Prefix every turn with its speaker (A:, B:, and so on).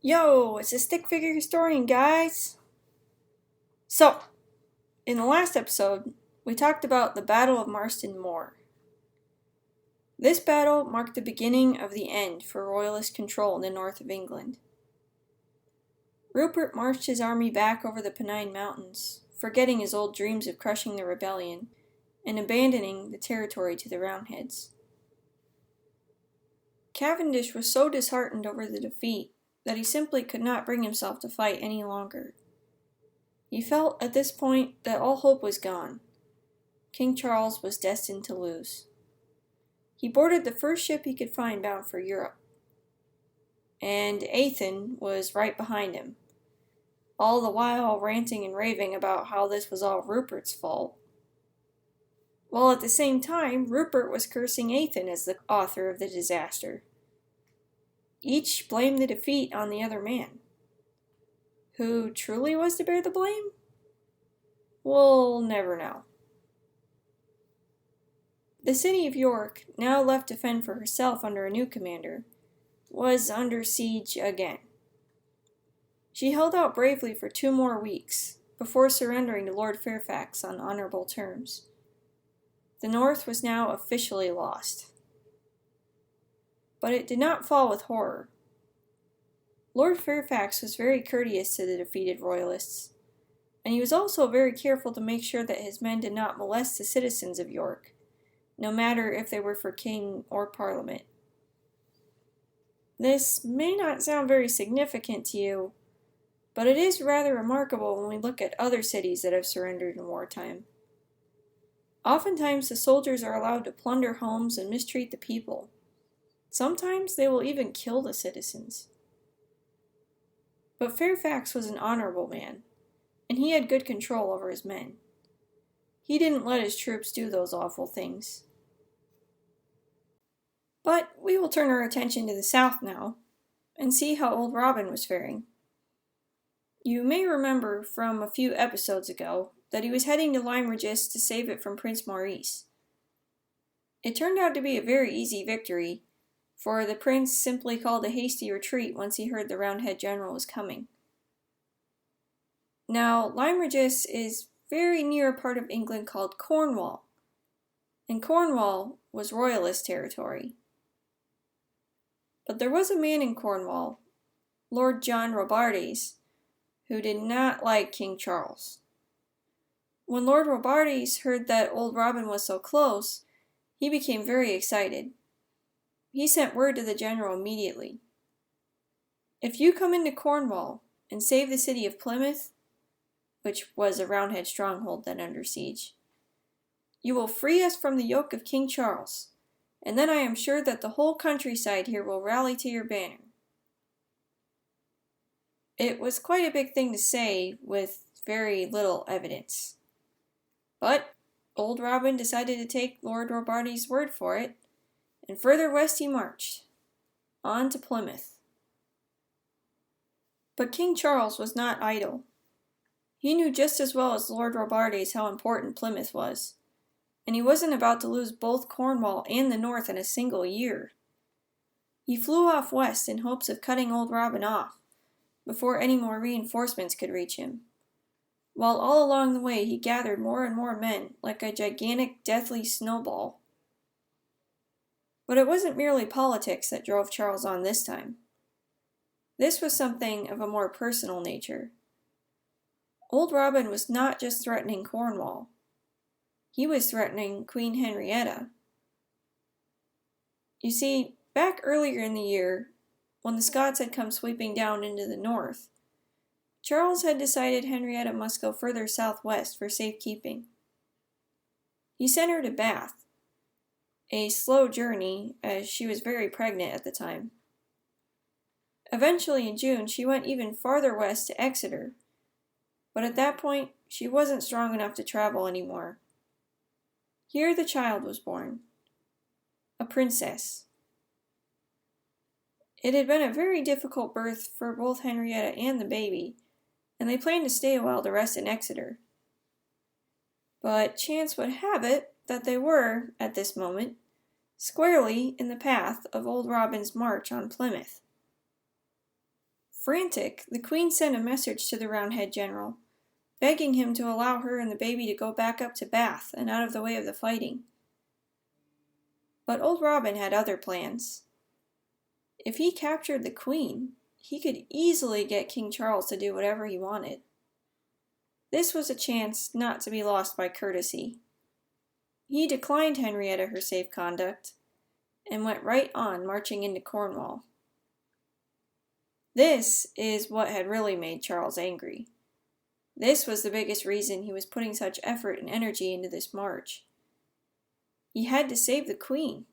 A: Yo, it's a stick figure historian, guys! So, in the last episode, we talked about the Battle of Marston Moor. This battle marked the beginning of the end for royalist control in the north of England. Rupert marched his army back over the Pennine Mountains, forgetting his old dreams of crushing the rebellion, and abandoning the territory to the Roundheads. Cavendish was so disheartened over the defeat that he simply could not bring himself to fight any longer. He felt at this point that all hope was gone. King Charles was destined to lose. He boarded the first ship he could find bound for Europe. And Eythin was right behind him, all the while ranting and raving about how this was all Rupert's fault. While at the same time, Rupert was cursing Eythin as the author of the disaster. Each blamed the defeat on the other man. Who truly was to bear the blame? We'll never know. The city of York, now left to fend for herself under a new commander, was under siege again. She held out bravely for 2 more weeks, before surrendering to Lord Fairfax on honorable terms. The North was now officially lost. But it did not fall with horror. Lord Fairfax was very courteous to the defeated royalists, and he was also very careful to make sure that his men did not molest the citizens of York, no matter if they were for king or parliament. This may not sound very significant to you, but it is rather remarkable when we look at other cities that have surrendered in wartime. Oftentimes the soldiers are allowed to plunder homes and mistreat the people. Sometimes they will even kill the citizens. But Fairfax was an honorable man, and he had good control over his men. He didn't let his troops do those awful things. But we will turn our attention to the south now, and see how old Robin was faring. You may remember from a few episodes ago that he was heading to Lyme Regis to save it from Prince Maurice. It turned out to be a very easy victory, for the prince simply called a hasty retreat once he heard the Roundhead general was coming. Now, Lyme Regis is very near a part of England called Cornwall, and Cornwall was royalist territory. But there was a man in Cornwall, Lord John Robartes, who did not like King Charles. When Lord Robartes heard that old Robin was so close, he became very excited. He sent word to the general immediately. If you come into Cornwall and save the city of Plymouth, which was a Roundhead stronghold then under siege, you will free us from the yoke of King Charles, and then I am sure that the whole countryside here will rally to your banner. It was quite a big thing to say with very little evidence. But old Robin decided to take Lord Robartes' word for it, and further west he marched, on to Plymouth. But King Charles was not idle. He knew just as well as Lord Robartes how important Plymouth was, and he wasn't about to lose both Cornwall and the north in a single year. He flew off west in hopes of cutting old Robin off, before any more reinforcements could reach him, while all along the way he gathered more and more men like a gigantic deathly snowball. But it wasn't merely politics that drove Charles on this time. This was something of a more personal nature. Old Robin was not just threatening Cornwall. He was threatening Queen Henrietta. You see, back earlier in the year, when the Scots had come sweeping down into the north, Charles had decided Henrietta must go further southwest for safekeeping. He sent her to Bath, a slow journey as she was very pregnant at the time. Eventually in June she went even farther west to Exeter, but at that point she wasn't strong enough to travel anymore. Here the child was born, a princess. It had been a very difficult birth for both Henrietta and the baby, and they planned to stay a while to rest in Exeter. But chance would have it that they were, at this moment, squarely in the path of old Robin's march on Plymouth. Frantic, the Queen sent a message to the Roundhead general, begging him to allow her and the baby to go back up to Bath and out of the way of the fighting. But old Robin had other plans. If he captured the Queen, he could easily get King Charles to do whatever he wanted. This was a chance not to be lost by courtesy. He declined Henrietta her safe conduct, and went right on marching into Cornwall. This is what had really made Charles angry. This was the biggest reason he was putting such effort and energy into this march. He had to save the Queen.